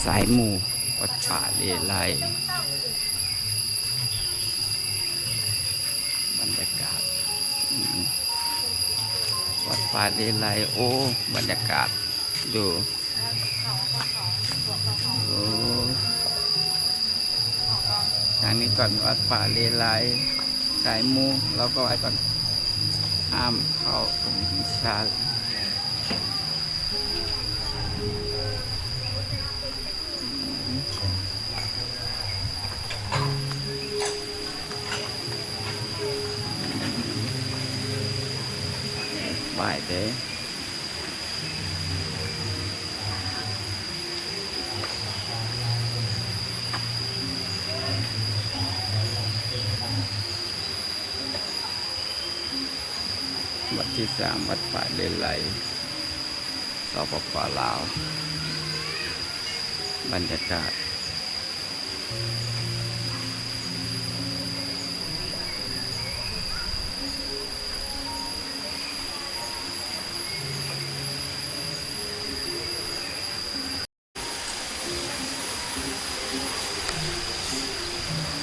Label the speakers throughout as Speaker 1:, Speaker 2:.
Speaker 1: สายหมู่วัดป่าเลไลบรรยากาศวัดป่าเลไลโอ้บรรยากาศดูโอ้ทางนี้ก่อนวัดป่าเลไลสายหมู่เราก็ไว้ก่อนห้ามเข้าวิชาบ่ายเด้วัดที่3วัดป่าเลไลสปป.ลาวบรรยากาศ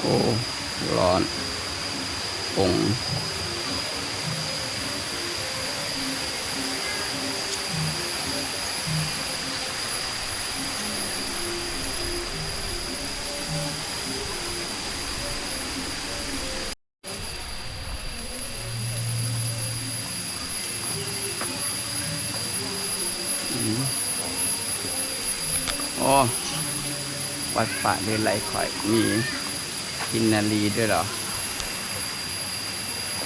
Speaker 1: โอ้ร้อนองค์อ๋อวัดป่าเลไลข่อยมีกินนารีด้วยเหรอ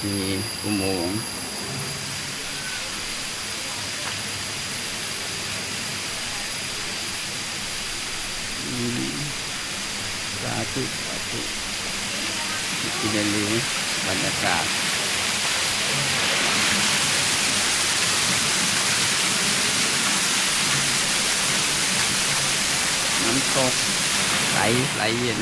Speaker 1: มีอุโมงค์สาธุสาธุกินนารีบรรยากาศน้ำตกไหลเย็น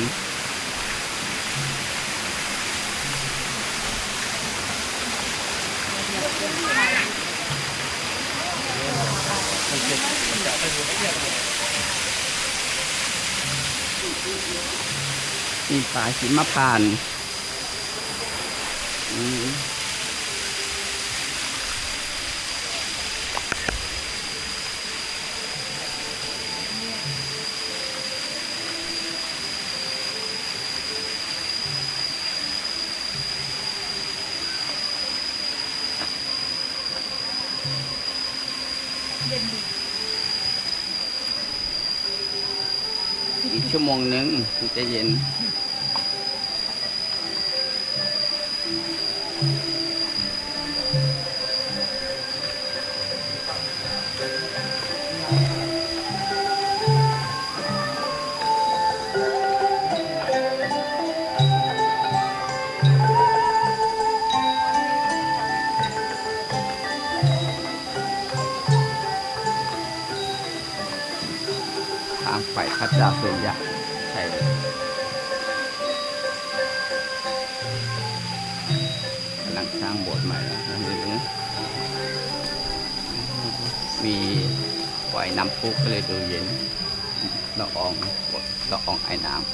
Speaker 1: มีป่าหิมพานต์อีกชั่วโมงนึงถึงจะเย็นทางไปพระเจ้าเสือยักษ์ใช่เลยกำลังสร้างโบสถ์ใหม่แล้วนะมีปล่อยน้ำพุก็เลยดูเย็นละอองไอ้น้ำ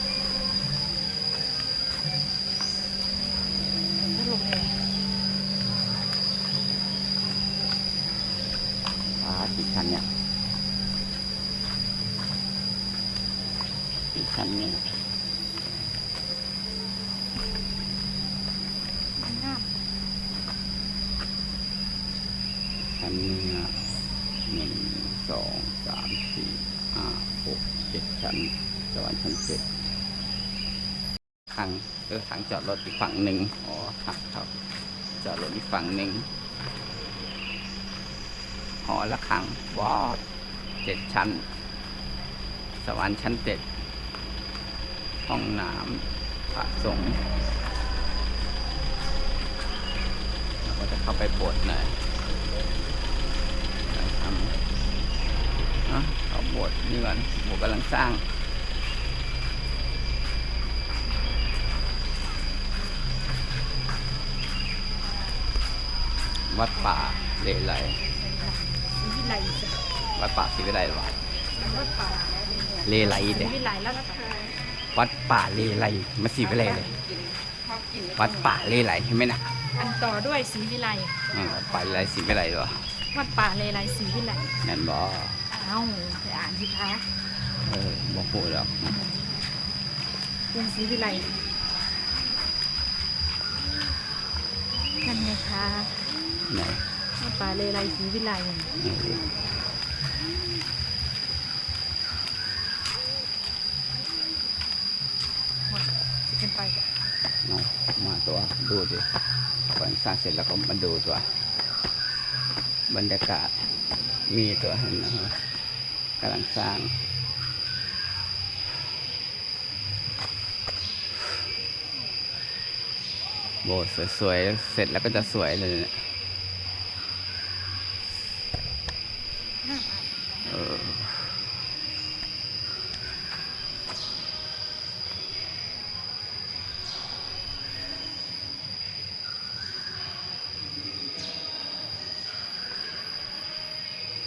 Speaker 1: ที่ชั้นเนี่ยที่ชั้นเนี่ยชั้นเนี่ย1 2 3 4 5 6 7ชั้นสวรรค์ชั้น7ทางจอดรถอีกฝั่งหนึ่งอ๋อครับจอดรถอีกฝั่งหนึ่งหอระฆังว้าว7ชั้นสวรรค์ชั้น7ห้องน้ำพระสงฆ์เราก็จะเข้าไปโบสถ์หน่อยเข้าโบสถ์นี่ก่อนโบสถ์กำลังสร้างวัดป่าเลไลวัดป่าศรีวิไลหรอวัดป่า เลไล
Speaker 2: ศรี
Speaker 1: เด้
Speaker 2: วิไลแล้วก็
Speaker 1: วัดป่าเลไลมาสีวิไลเลยวัดป่าเลไลใช่ไหมนะ
Speaker 2: อันต่อด้วยศรีวิไล
Speaker 1: วัดป่าเลไลสีวิไลเหรอ
Speaker 2: วัดป่าเลไลศรีวิไล
Speaker 1: นั่นบ่
Speaker 2: เอ้าไปอ่านสิคะ
Speaker 1: บ่พูดหรอก
Speaker 2: เป็นศรีวิไลนั่นไงคะ
Speaker 1: ไหน
Speaker 2: วัดป่าเลไลศรีวิไล จะขึ้นไป
Speaker 1: น้องมาตัวดูดิก่อนสร้างเสร็จแล้วก็มาดูตัวบรรยากาศมีตัวเห็นนะครับกำลังสร้างโบสถ์สวยๆเสร็จแล้วก็จะสวยเลยเนี่ยเออ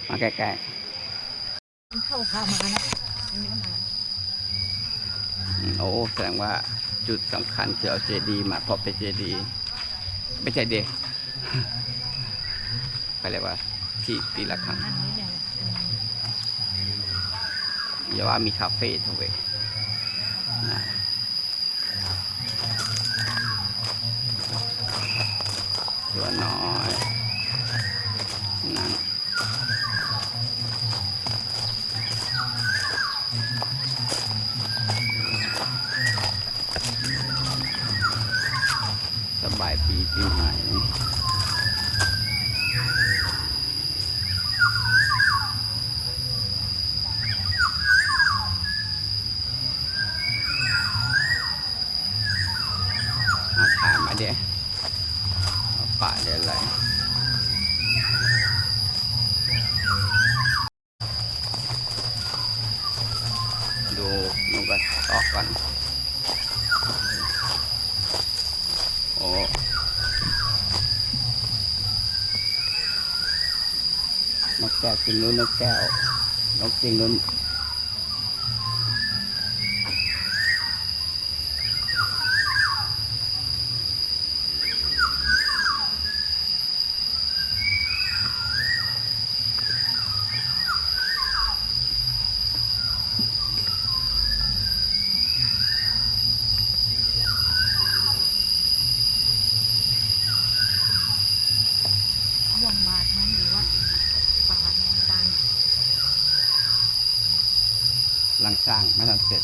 Speaker 1: มาใกล้
Speaker 2: เข้าพามานะอันนี้ก็มา
Speaker 1: ๆโอ้แสดงว่าจุดสำคัญคือเอาเจดีย์มาเพราะเป็นเจดีย์ไม่ใช่เด เขาเรียกว่าที่ตีละครั้ง
Speaker 2: อันนี้เนี่ย
Speaker 1: อย่าว่ามีคาเฟ่ทเวนะตัวน้อยนั่นสบายปีใหม่เอาถ่ายมาเดี๋ยวเอาป่าเดี๋ยวอะไรดูนูกันออกก่อนโอ้นกแก้วกินนู้นนกแก้วนกจริงนู้น
Speaker 2: วงบาทนั้นหรือว่าป่าแนวตาล
Speaker 1: หลังสร้างไม่ทันเสร็จ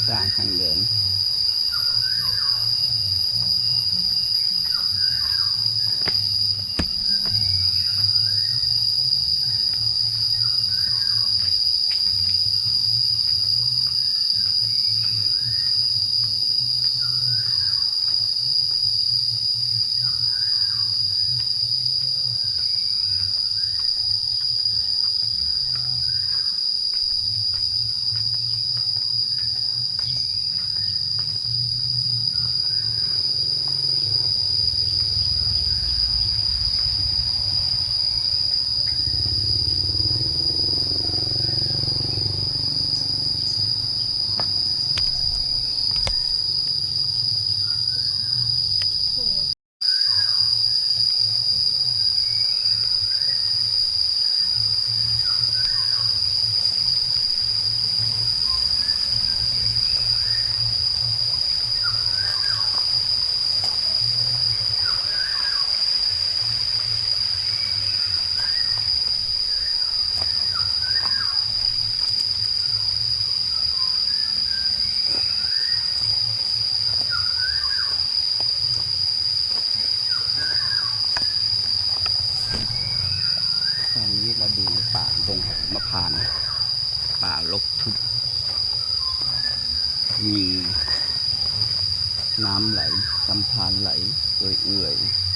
Speaker 1: สร้างทางเดินตอนนี้เราดูป่าดงมะพร้าวป่ารกทึบมีน้ำไหลลำธารไหลเอื่อยๆ